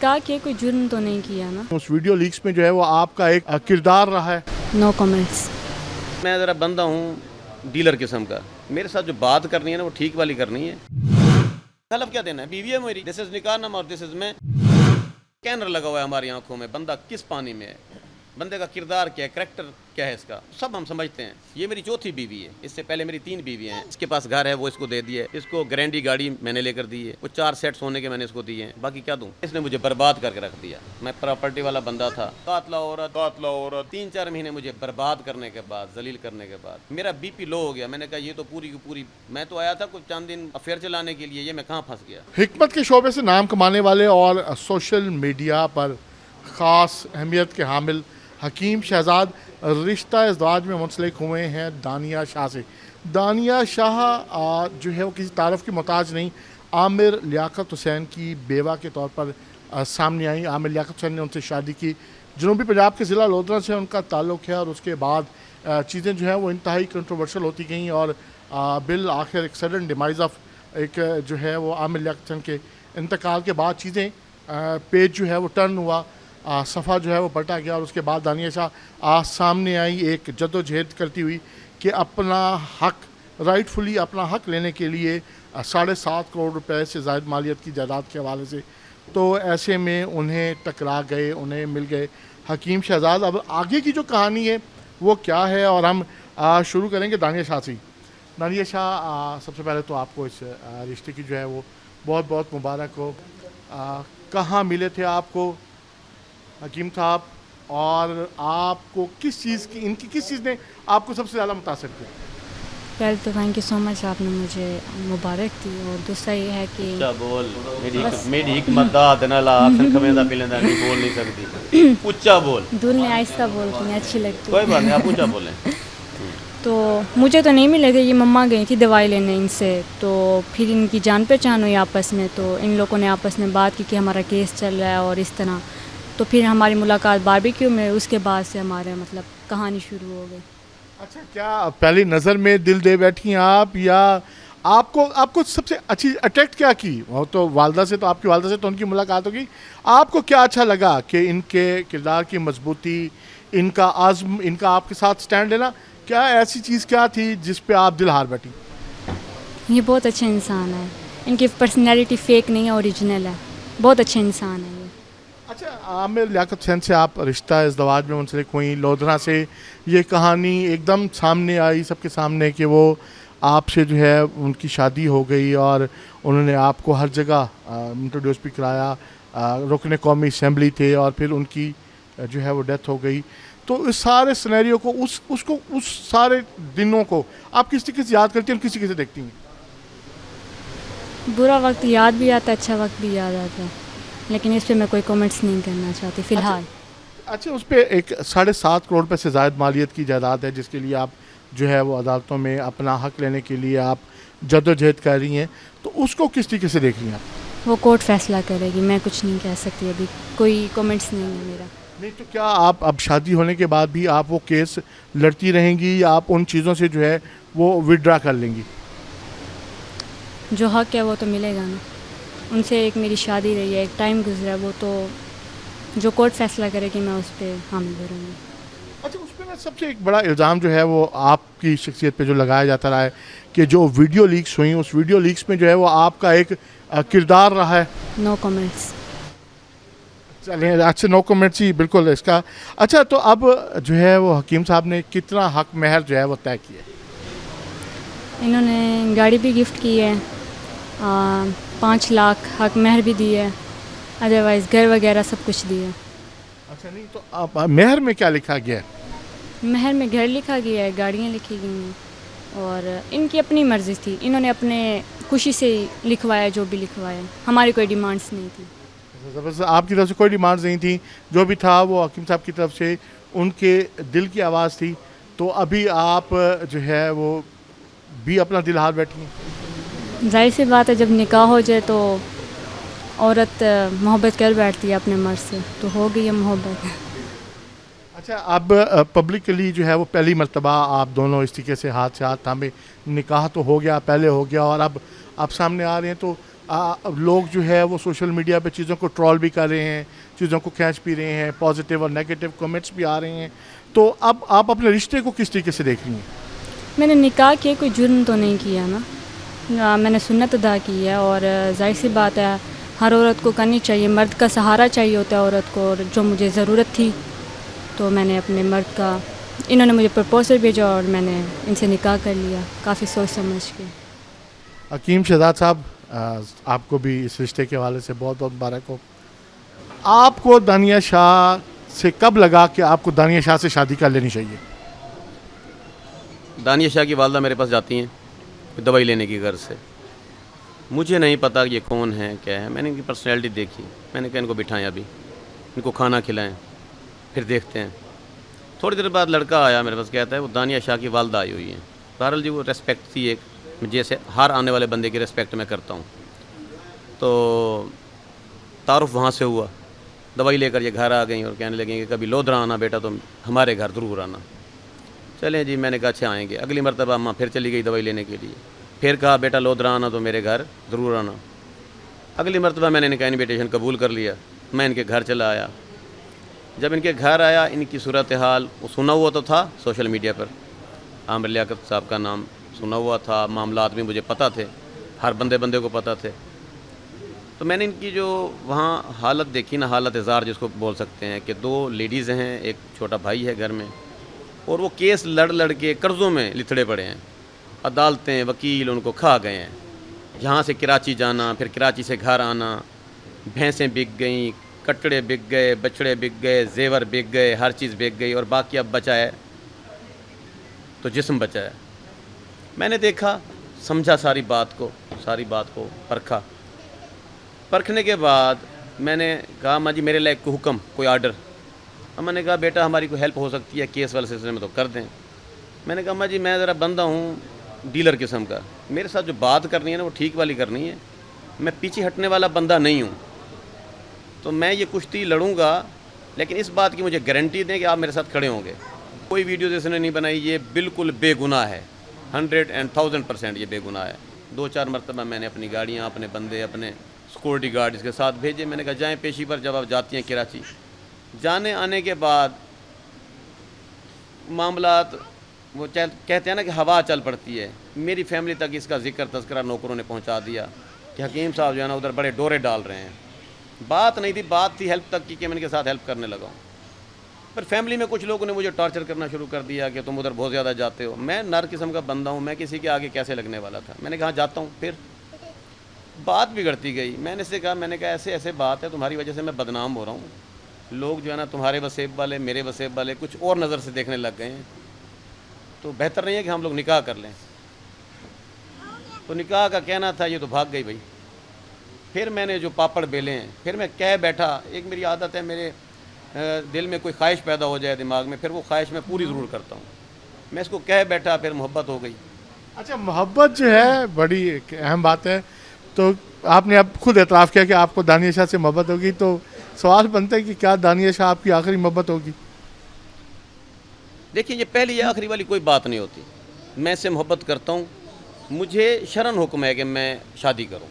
کہا کہ کوئی جرم تو نہیں کیا نا. اس ویڈیو لیکس میں جو ہے وہ آپ کا ایک کردار رہا ہے. نو کمنٹس. میں ذرا بندہ ہوں ڈیلر قسم کا, میرے ساتھ جو بات کرنی ہے نا وہ ٹھیک والی کرنی ہے. حلف کیا دینا ہے, بیوی ہے میری, دس از نکاح نامہ اور دس از میں. کینر لگا ہوا ہے ہماری آنکھوں میں, بندہ کس پانی میں ہے, بندے کا کردار کیا ہے, کریکٹر کیا ہے اس کا, سب ہم سمجھتے ہیں. یہ میری چوتھی بیوی ہے, اس سے پہلے میری 3 بیویاں ہیں. اس کے پاس گھر ہے وہ اس کو دے دیا ہے, اس کو گرینڈی گاڑی میں نے لے کر دی ہے, وہ 4 سیٹ سونے کے میں نے اس کو دیے ہیں, باقی کیا دوں. اس نے مجھے برباد کر کے رکھ دیا. میں پراپرٹی والا بندہ تھا, قاتلہ عورت 3-4 مہینے مجھے برباد کرنے کے بعد, ذلیل کرنے کے بعد میرا بی پی لو ہو گیا. میں نے کہا یہ تو پوری کی پوری, میں تو آیا تھا کچھ چند دن افیئر چلانے کے لیے, یہ میں کہاں پھنس گیا. حکمت کے شعبے سے نام کمانے والے اور سوشل میڈیا پر خاص اہمیت کے حامل حکیم شہزاد رشتہ ازدواج میں منسلک ہوئے ہیں دانیہ شاہ سے. دانیہ شاہ جو ہے وہ کسی تعارف کی محتاج نہیں, عامر لیاقت حسین کی بیوہ کے طور پر سامنے آئیں. عامر لیاقت حسین نے ان سے شادی کی. جنوبی پنجاب کے ضلع لودھرا سے ان کا تعلق ہے, اور اس کے بعد چیزیں جو ہیں وہ انتہائی کنٹروورشل ہوتی گئیں, اور بالآخر ایک سڈن ڈیمائز آف ایک جو ہے وہ عامر لیاقت حسین کے انتقال کے بعد چیزیں پیج جو ہے وہ ٹرن ہوا, صفحہ جو ہے وہ پلٹا گیا, اور اس کے بعد دانیہ شاہ سامنے آئی ایک جد و جہد کرتی ہوئی کہ اپنا حق رائٹ فلی اپنا حق لینے کے لیے 7.5 کروڑ روپے سے زائد مالیت کی جائیداد کے حوالے سے. تو ایسے میں انہیں ٹکرا گئے, انہیں مل گئے حکیم شہزاد. اب آگے کی جو کہانی ہے وہ کیا ہے, اور ہم شروع کریں گے دانیہ شاہ سے. دانیہ شاہ, سب سے پہلے تو آپ کو اس رشتے کی جو ہے وہ بہت بہت مبارک ہو. کہاں ملے تھے آپ کو حکیم صاحب, اور آپ کو کس چیز کی, ان کی کس چیز نے آپ کو سب سے زیادہ متاثر کیا؟ پہلے تو تھینک یو سو مچ, آپ نے مجھے مبارک دی. اور دوسرا یہ ہے کہ اچھا بول, میری حکمت دا دنا لا آخر کمیندہ پیلندہ نہیں بول نہیں سکتی, اچھا بول. دل نے آہستہ بولتی ہیں, اچھی لگتی کوئی بات نہیں, آپ اچھا بولیں. تو مجھے تو نہیں ملے تھے, یہ مما گئی تھی دوائی لینے ان سے, تو پھر ان کی جان پہچان ہوئی آپس میں. تو ان لوگوں نے آپس میں بات کی کہ ہمارا کیس چل رہا ہے اور اس طرح. تو پھر ہماری ملاقات باربیکیو میں, اس کے بعد سے ہمارے مطلب کہانی شروع ہو گئی. اچھا, کیا پہلی نظر میں دل دے بیٹھی ہیں آپ, یا آپ کو سب سے اچھی اٹریکٹ کیا کی؟ وہ تو والدہ سے, تو آپ کی والدہ سے تو ان کی ملاقات ہوگی, آپ کو کیا اچھا لگا کہ ان کے کردار کی مضبوطی, ان کا عزم, ان کا آپ کے ساتھ سٹینڈ لینا, کیا ایسی چیز کیا تھی جس پہ آپ دل ہار بیٹھی؟ یہ بہت اچھے انسان ہے, ان کی پرسنالٹی فیک نہیں ہے, اوریجنل ہے, بہت اچھے انسان ہے یہ. اچھا, عامر لیاقت حسین سے آپ رشتہ ازدواج میں منسلک ہوئیں, لودھرا سے یہ کہانی ایک دم سامنے آئی سب کے سامنے کہ وہ آپ سے جو ہے ان کی شادی ہو گئی, اور انہوں نے آپ کو ہر جگہ انٹروڈیوس بھی کرایا, رکن قومی اسمبلی تھے, اور پھر ان کی جو ہے وہ ڈیتھ ہو گئی. تو اس سارے سنیریو کو, اس سارے دنوں کو آپ کس طریقے سے یاد کرتی ہیں اور کس طریقے سے دیکھتی ہیں؟ برا وقت یاد بھی آتا ہے, اچھا وقت بھی یاد آتا ہے, لیکن اس پہ میں کوئی کومنٹس نہیں کرنا چاہتی فی الحال. اچھا, اس پہ ایک 7.5 کروڑ روپے سے زائد مالیت کی جائیداد ہے جس کے لیے آپ جو ہے وہ عدالتوں میں اپنا حق لینے کے لیے آپ جد و جہد کر رہی ہیں, تو اس کو کس طریقے سے دیکھ رہی ہیں آپ؟ وہ کورٹ فیصلہ کرے گی, میں کچھ نہیں کہہ سکتی, ابھی کوئی کومنٹس نہیں ہے میرا. نہیں تو کیا آپ اب شادی ہونے کے بعد بھی آپ وہ کیس لڑتی رہیں گی, یا آپ ان چیزوں سے جو ہے وہ وڈرا کر لیں گی؟ جو حق ہے وہ تو ملے گا نا, ان سے ایک میری شادی رہی ہے, ایک ٹائم گزرا, وہ تو جو کورٹ فیصلہ کرے گی میں اس پہ حامل کروں گی. اچھا, اس پہ میں سب سے ایک بڑا الزام جو ہے وہ آپ کی شخصیت پہ جو لگایا جاتا رہا ہے کہ جو ویڈیو لیکس ہوئیں, اس ویڈیو لیکس میں جو ہے وہ آپ کا ایک کردار رہا ہے. نو کمنٹس. چلیں, اچھا نو کمنٹس ہی بالکل اس کا. اچھا, تو اب جو ہے وہ حکیم صاحب نے کتنا حق مہر جو ہے وہ طے کیا ہے؟ انہوں نے گاڑی بھی گفٹ کی ہے, 5 لاکھ حق مہر بھی دی ہے, ادروائز گھر وغیرہ سب کچھ دیا. اچھا, نہیں تو اب مہر میں کیا لکھا گیا ہے؟ مہر میں گھر لکھا گیا ہے, گاڑیاں لکھی گئی ہیں, اور ان کی اپنی مرضی تھی, انہوں نے اپنے خوشی سے لکھوایا جو بھی لکھوایا, ہماری کوئی ڈیمانڈس نہیں تھی. آپ کی طرف سے کوئی ڈیمانڈز نہیں تھی, جو بھی تھا وہ حکیم صاحب کی طرف سے ان کے دل کی آواز تھی. تو ابھی آپ جو ہے وہ بھی اپنا دل ہار بیٹھی ہیں. ظاہر سی بات ہے, جب نکاح ہو جائے تو عورت محبت کر بیٹھتی ہے اپنے مرد سے, تو ہو گئی ہے محبت. اچھا, اب پبلکلی جو ہے وہ پہلی مرتبہ آپ دونوں اس طریقے سے ہاتھ سے ہاتھ تھامے, نکاح تو ہو گیا, پہلے ہو گیا, اور اب آپ سامنے آ رہے ہیں, تو लोग जो है वो सोशल मीडिया पे चीज़ों को ट्रोल भी कर रहे हैं, चीज़ों को खींच भी रहे हैं, पॉजिटिव और नेगेटिव कमेंट्स भी आ रहे हैं, तो अब आप अपने रिश्ते को किस तरीके से देख रही हैं? मैंने निकाह किया, कोई जुर्म तो नहीं किया ना, मैंने सुन्नत अदा की है, और जाहिर सी बात है हर औरत को करनी चाहिए, मर्द का सहारा चाहिए होता है औरत को, और जो मुझे ज़रूरत थी तो मैंने अपने मर्द का, इन्होंने मुझे प्रपोजल भेजा और मैंने इनसे निकाह कर लिया, काफ़ी सोच समझ के। हकीम शहजाद साहब, आपको भी इस रिश्ते के हवाले से बहुत बहुत मुबारक हो। आपको दानिया शाह से कब लगा कि आपको दानिया शाह से शादी कर लेनी चाहिए? दानिया शाह की वालदा मेरे पास जाती हैं दवाई लेने की घर से, मुझे नहीं पता ये कौन है क्या है, मैंने इनकी पर्सनैलिटी देखी, मैंने कहा इनको बिठाएं, अभी इनको खाना खिलाएं, फिर देखते हैं। थोड़ी देर बाद लड़का आया मेरे पास, कहता है वो दानिया शाह की वालदा आई हुई हैं। बहरहाल जी वो रेस्पेक्ट थी एक, जैसे हर आने वाले बंदे की रेस्पेक्ट मैं करता हूँ। तो तारुफ वहाँ से हुआ, दवाई लेकर ये घर आ गई और कहने लगी कि कभी लोधरा आना बेटा, तो हमारे घर ज़रूर आना। चलें जी, मैंने कहा अच्छा आएंगे। अगली मरतबा अम्मा फिर चली गई दवाई लेने के लिए, फिर कहा बेटा लोधरा आना तो मेरे घर ज़रूर आना। अगली मरतबा मैंने इनका इन्विटेशन कबूल कर लिया, मैं इनके घर चला आया। जब इनके घर आया, इनकी सूरत हाल वो सुना हुआ तो था सोशल मीडिया पर, आमिर लियाकत साहब का नाम सुना हुआ था, मामलात भी मुझे पता थे, हर बंदे को पता थे। तो मैंने इनकी जो वहाँ हालत देखी ना, हालत इज़ार जिसको बोल सकते हैं, कि दो लेडीज़ हैं, एक छोटा भाई है घर में, और वो केस लड़ के कर्ज़ों में लिथड़े पड़े हैं, अदालतें वकील उनको खा गए हैं। यहाँ से कराची जाना, फिर कराची से घर आना, भैंसें बिक गईं, कटड़े बिक गए, बछड़े बिक गए, जेवर बिक गए, हर चीज़ बिक गई, और बाकी अब बचा है तो जिस्म बचा है। मैंने देखा, समझा सारी बात को परखा। परखने के बाद मैंने कहा अम्मा जी मेरे लिए कोई हुक्म, कोई आर्डर। अम्मा ने कहा बेटा हमारी कोई हेल्प हो सकती है केस वाले सिलसिले में तो कर दें। मैंने कहा अम्मा जी मैं ज़रा बंदा हूँ डीलर किस्म का, मेरे साथ जो बात करनी है ना वो ठीक वाली करनी है, मैं पीछे हटने वाला बंदा नहीं हूँ। तो मैं ये कुश्ती लड़ूंगा, लेकिन इस बात की मुझे गारंटी दें कि आप मेरे साथ खड़े होंगे। कोई वीडियो जिसने नहीं बनाई, ये बिल्कुल बेगुनाह है, 100% ये बेगुनाह है। 2-4 मरतबा मैंने अपनी गाड़ियाँ, अपने बंदे, अपने सिक्योरिटी गार्ड इसके साथ भेजे। मैंने कहा जाएँ पेशी पर, जब आप जाती हैं कराची। जाने आने के बाद मामलात वो कहते हैं ना कि हवा चल पड़ती है। मेरी फैमिली तक इसका जिक्र तस्करा नौकरों ने पहुंचा दिया कि हकीम साहब जो है ना उधर बड़े डोरे डाल रहे हैं। बात नहीं थी, बात थी हेल्प तक की कि मैं इनके साथ हेल्प करने लगा हूँ। पर फैमिली में कुछ लोगों ने मुझे टॉर्चर करना शुरू कर दिया कि तुम उधर बहुत ज़्यादा जाते हो। मैं नर किस्म का बंदा हूँ, मैं किसी के आगे कैसे लगने वाला था। मैंने कहा जाता हूँ, फिर बात बिगड़ती गई। मैंने इससे कहा, मैंने कहा ऐसे ऐसे बात है, तुम्हारी वजह से मैं बदनाम हो रहा हूँ, लोग जो है ना तुम्हारे वसेब वाले, मेरे वसेब वाले कुछ और नज़र से देखने लग गए हैं, तो बेहतर नहीं है कि हम लोग निकाह कर लें। तो निकाह का कहना था, ये तो भाग गई भाई। फिर मैंने जो पापड़ बेले हैं, फिर मैं कह बैठा, एक मेरी आदत है, मेरे दिल में कोई ख्वाहिश पैदा हो जाए दिमाग में, फिर वो ख्वाहिश मैं पूरी ज़रूर करता हूँ। मैं इसको कह बैठा, फिर मोहब्बत हो गई। अच्छा, मोहब्बत जो है बड़ी एक अहम बात है। तो आपने अब खुद एतराफ़ किया कि आपको दानिया शाह से मोहब्बत होगी, तो सवाल बनता है कि क्या दानिया शाह आपकी आखिरी मोहब्बत होगी? देखिए, ये पहली या आखिरी वाली कोई बात नहीं होती। मैं इससे मोहब्बत करता हूँ, मुझे शरन हुक्म है कि मैं शादी करूँ,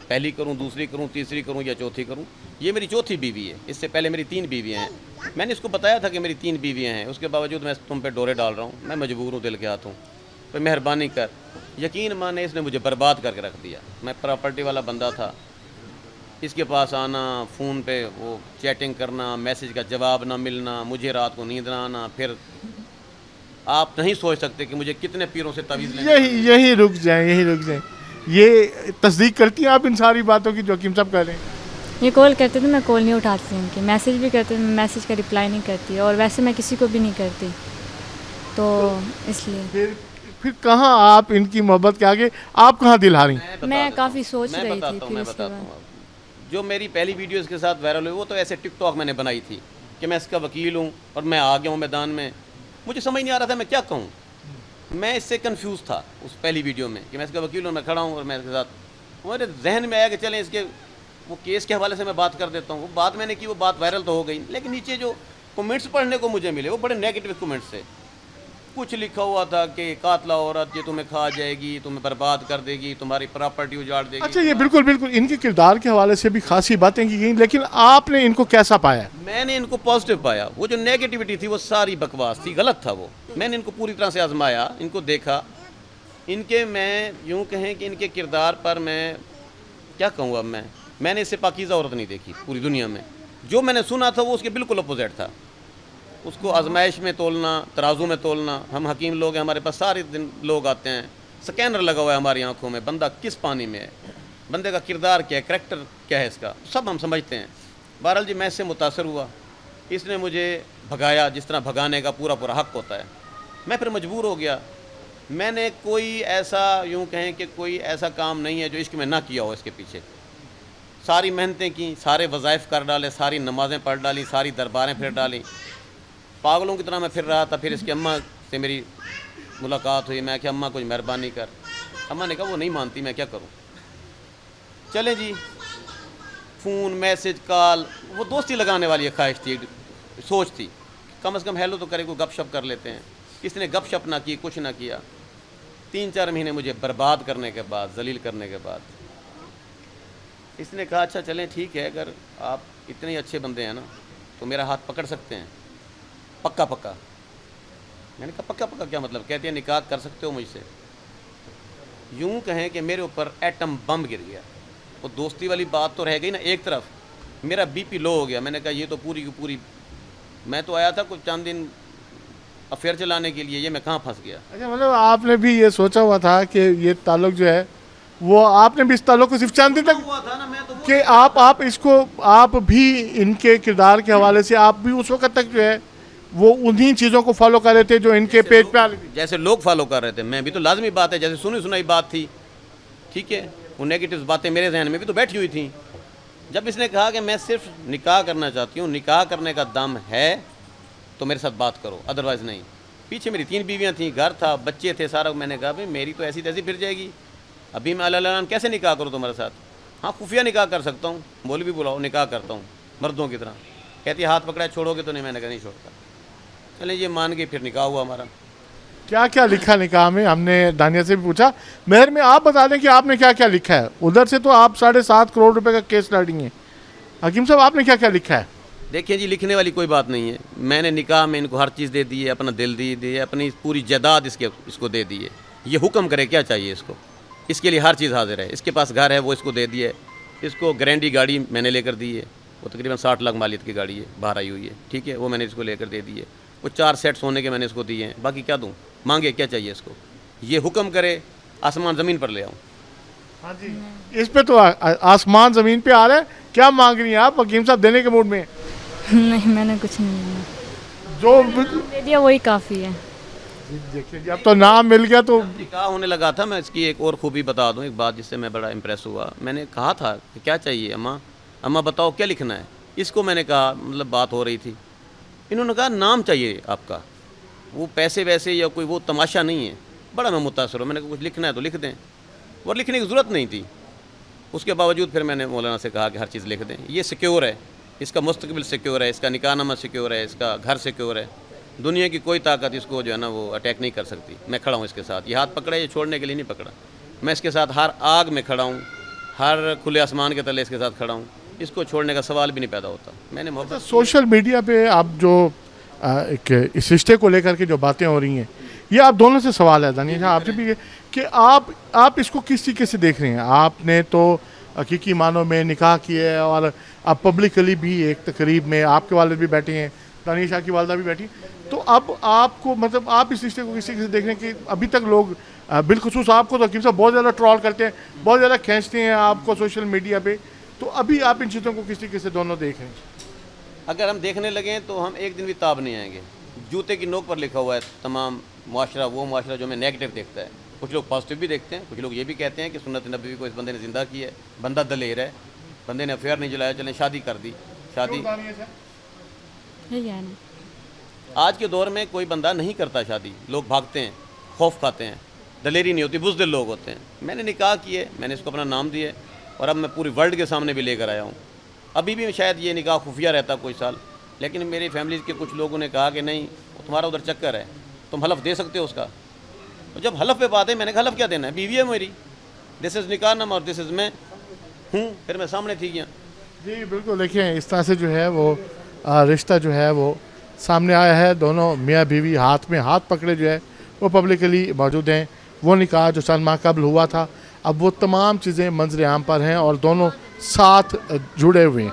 पहली करूँ, दूसरी करूँ, तीसरी करूँ या चौथी करूँ। ये मेरी चौथी बीवी है, इससे पहले मेरी 3 बीवियाँ हैं। मैंने इसको बताया था कि मेरी 3 बीवियाँ हैं, उसके बावजूद मैं तुम पे डोरे डाल रहा हूँ। मैं मजबूर हूँ, दिल के हाथ हूँ, तो मेहरबानी कर। यकीन माने इसने मुझे बर्बाद करके रख दिया। मैं प्रॉपर्टी वाला बंदा था, इसके पास आना, फ़ोन पे वो चैटिंग करना, मैसेज का जवाब ना मिलना, मुझे रात को नींद ना आना। फिर आप नहीं सोच सकते कि मुझे कितने पीरों से तवीज़ यही रुक जाएं। ये तस्दीक करती हैं आप इन सारी बातों की जो हकीम साहब कह रहे हैं? ये कॉल करते थे, मैं कॉल नहीं उठाती उनकी, मैसेज भी करते थे, मैं मैसेज का रिप्लाई नहीं करती, और वैसे मैं किसी को भी नहीं करती, तो इसलिए। फिर कहाँ आप इनकी मोहब्बत के आगे आप कहाँ दिल हारी? मैं काफ़ी सोच रही थी। मैं बताता हूँ। जो मेरी पहली वीडियो इसके साथ वायरल हुई, वो तो ऐसे टिकटॉक मैंने बनाई थी कि मैं इसका वकील हूँ और मैं आ गया हूँ मैदान में। मुझे समझ नहीं आ रहा था मैं क्या कहूँ। मैं इससे कंफ्यूज था उस पहली वीडियो में कि मैं इसका वकील हूँ, मैं खड़ा हूँ और मैं इसके साथ। मेरे जहन में आया कि चलें इसके वो केस के हवाले से मैं बात कर देता हूँ। वो बात मैंने की, वो बात वायरल तो हो गई, लेकिन नीचे जो कमेंट्स पढ़ने को मुझे मिले वो बड़े नेगेटिव कमेंट्स थे कुछ लिखा हुआ था कि कातला औरत ये तुम्हें खा जाएगी, तुम्हें बर्बाद कर देगी, तुम्हारी प्रॉपर्टी उजाड़ देगी। अच्छा, ये बिल्कुल बिल्कुल इनके किरदार के हवाले से भी खासी बातें की गई, लेकिन आपने इनको कैसा पाया? मैंने इनको पॉजिटिव पाया। वो जो नेगेटिविटी थी वो सारी बकवास थी, गलत था वो। मैंने इनको पूरी तरह से आजमाया, इनको देखा, इनके मैं यूँ कहें कि इनके किरदार पर मैं क्या कहूँ अब मैंने इससे पाकीज़ा औरत नहीं देखी पूरी दुनिया में। जो मैंने सुना था वो उसके बिल्कुल अपोजिट था। उसको आजमाइश में तोलना, तराजू में तोलना। हम हकीम लोग हैं, हमारे पास सारे दिन लोग आते हैं, स्कैनर लगा हुआ है हमारी आंखों में, बंदा किस पानी में है, बंदे का किरदार क्या है, करैक्टर क्या है इसका, सब हम समझते हैं। बहरहाल जी मैं इससे मुतासर हुआ, इसने मुझे भगाया, जिस तरह भगाने का पूरा पूरा हक़ होता है। मैं फिर मजबूर हो गया। मैंने कोई ऐसा यूँ कहें कि कोई ऐसा काम नहीं है जो इश्क में ना किया हो। इसके पीछे सारी मेहनतें की, सारे वज़ाइफ कर डाले, सारी नमाज़ें पढ़ डाली, सारी दरबारें फिर डाली, पागलों की तरह मैं फिर रहा था। फिर इसकी अम्मा से मेरी मुलाकात हुई। मैं कि अम्मा कुछ मेहरबानी कर। अम्मा ने कहा वो नहीं मानती, मैं क्या करूं। चले जी, फ़ोन, मैसेज, कॉल, वो दोस्ती लगाने वाली ख्वाहिश थी, सोच थी, कम से कम हेलो तो करे, कोई गपशप कर लेते हैं। इसने गपशप ना की, कुछ ना किया। 3-4 महीने मुझे बर्बाद करने के बाद, जलील करने के बाद, इसने कहा अच्छा चलें ठीक है, अगर आप इतने ही अच्छे बंदे हैं ना तो मेरा हाथ पकड़ सकते हैं, पक्का पक्का। मैंने कहा पक्का पक्का क्या मतलब? कहते हैं निकाह कर सकते हो मुझसे। यूँ कहें कि मेरे ऊपर एटम बम गिर गया। वो दोस्ती वाली बात तो रह गई ना एक तरफ, मेरा बीपी लो हो गया। मैंने कहा ये तो पूरी की पूरी, मैं तो आया था कुछ चंद दिन अफेयर चलाने के लिए, ये मैं कहाँ फंस गया। अच्छा, मतलब आपने भी ये सोचा हुआ था कि ये ताल्लुक जो है वो, आपने भी इस ताल्लुक को सिर्फ चंद दिन तक हुआ था ना, मैं तो कि आप इसको, आप भी इनके किरदार के हवाले से आप भी उस वक्त तक जो है वो उन्हीं चीज़ों को फॉलो कर रहे थे जो इनके पेज पे आ रही थी। जैसे लोग फॉलो कर रहे थे, मैं भी तो लाजमी बात है, जैसे सुनी सुनाई बात थी, ठीक है, वो नेगेटिव बातें मेरे जहन में भी तो बैठी हुई थी। जब इसने कहा कि मैं सिर्फ निकाह करना चाहती हूँ, निकाह करने का दम है तो मेरे साथ बात करो, अदरवाइज़ नहीं। पीछे मेरी 3 बीवियाँ थीं, घर था, बच्चे थे, सारा। मैंने कहा भाई मेरी तो ऐसी तैसी फिर जाएगी, अभी मैं अल्लाह कैसे निकाह करूँ तुम्हारे साथ? हाँ खुफिया निकाह कर सकता हूँ, मौलवी बुलाओ, निकाह करता हूँ मर्दों की तरह। कहती हाथ पकड़ा, छोड़ोगे तो नहीं? मैंने कहा नहीं छोड़ता। चलें ये मान गई, फिर निकाह हुआ हमारा। क्या क्या लिखा निकाह में? हमने दानिया से भी पूछा। मेहर में आप बता दें कि आपने क्या क्या लिखा है। उधर से तो आप 7.5 करोड़ रुपए का केस लड़ी हैं। हकीम साहब आपने क्या क्या लिखा है? देखिए जी, लिखने वाली कोई बात नहीं है। मैंने निकाह में इनको हर चीज़ दे दी है, अपना दिल दे दिए, अपनी पूरी जायदाद इसको दे दी है। ये हुक्म करे क्या चाहिए इसको, इसके लिए हर चीज़ हाजिर है। इसके पास घर है वो इसको दे दिया है। इसको ग्रैंडी गाड़ी मैंने लेकर दी है, वो तकरीबन 60 लाख मालियत की गाड़ी है, बाहर आई हुई है, ठीक है, वो मैंने इसको लेकर दे दी है। वो 4 सेट सोने के मैंने इसको दिए हैं। बाकी क्या दूँ, मांगे क्या चाहिए इसको? ये हुक्म करे आसमान ज़मीन पर ले आऊँ। हाँ जी, इस पे तो आसमान ज़मीन पे आ रहा है। क्या मांग रही हैं आप? हकीम साहब देने के मूड में? नहीं, मैंने कुछ नहीं लिया, जो दे दिया वही काफ़ी है। देखिए जी, अब तो नाम मिल गया तो निकाह होने लगा था। मैं इसकी एक और खूबी बता दूं, एक बात जिससे मैं बड़ा इम्प्रेस हुआ। मैंने कहा था कि क्या चाहिए अम्मा, अम्मा बताओ क्या लिखना है। इसको मैंने कहा, मतलब बात हो रही थी, इन्होंने कहा नाम चाहिए आपका, वो पैसे वैसे या कोई वो तमाशा नहीं है। बड़ा मैं मुतासर हूँ। मैंने कहा कुछ लिखना है तो लिख दें, और लिखने की ज़रूरत नहीं थी। उसके बावजूद फिर मैंने मौलाना से कहा कि हर चीज़ लिख दें। ये सिक्योर है, इसका मुस्तकबिल सिक्योर है, इसका निकाहनामा सिक्योर है, इसका घर सिक्योर है। दुनिया की कोई ताकत इसको जो है ना वो अटैक नहीं कर सकती। मैं खड़ा हूँ इसके साथ। ये हाथ पकड़ा, ये छोड़ने के लिए नहीं पकड़ा। मैं इसके साथ हर आग में खड़ा हूँ, हर खुले आसमान के तले इसके साथ खड़ा हूँ। इसको छोड़ने का सवाल भी नहीं पैदा होता। मैंने मोहब्बत। सोशल मीडिया पे आप जो एक इस रिश्ते को लेकर के जो बातें हो रही हैं, ये आप दोनों से सवाल है दानिया साहब, आपसे भी कि आप इसको किस तरीके से देख रहे हैं? आपने तो हकीकी मानों में निकाह किया है और आप पब्लिकली भी एक तकरीब में आपके वालिद भी बैठे हैं, दानिया शाह की वालदा भी बैठी। तो अब आपको, मतलब आप इस रिश्ते को किस तरीके से देख रहे हैं कि अभी तक लोग बिलखुसूस आपको तो हकीम साहब बहुत ज़्यादा ट्रॉल करते हैं, बहुत ज़्यादा खींचते हैं आपको सोशल मीडिया पे, तो अभी आप इन चीज़ों को किस तरीके से दोनों देख रहे हैं? अगर हम देखने लगें तो हम एक दिन भी ताब नहीं आएंगे। जूते की नोक पर लिखा हुआ है तमाम मुआशरा, वो मुआशरा जो हमें नेगेटिव देखता है। कुछ लोग पॉजिटिव भी देखते हैं, कुछ लोग ये भी कहते हैं कि सुन्नत नबी को इस बंदे ने ज़िंदा की है, बंदा दलेर है, बंदे ने अफेयर नहीं जलाया, चलें शादी कर दी। शादी यही है ना, आज के दौर में कोई बंदा नहीं करता शादी, लोग भागते हैं, खौफ खाते हैं, दलेरी नहीं होती, बुज़दिल लोग होते हैं। मैंने निकाह किए, मैंने इसको अपना नाम दिया और अब मैं पूरी वर्ल्ड के सामने भी लेकर आया हूँ। अभी भी शायद ये निकाह खुफिया रहता कोई साल, लेकिन मेरी फैमिली के कुछ लोगों ने कहा कि नहीं, तुम्हारा उधर चक्कर है, तुम हलफ दे सकते हो उसका? तो जब हलफ पे बात है, मैंने कहा हलफ क्या देना है, बीवी है मेरी, दिस इज़ निकाह नामा और दिस इज़ मैं हूँ, फिर मैं सामने थी गया। जी बिल्कुल, देखिए इस तरह से जो है वो रिश्ता जो है वो सामने आया है। दोनों मियाँ बीवी हाथ में हाथ पकड़े जो है वो पब्लिकली मौजूद हैं। वो निकाह जो चंद माह कबल हुआ था, अब वो तमाम चीज़ें मंजर आम पर हैं और दोनों साथ जुड़े हुए हैं।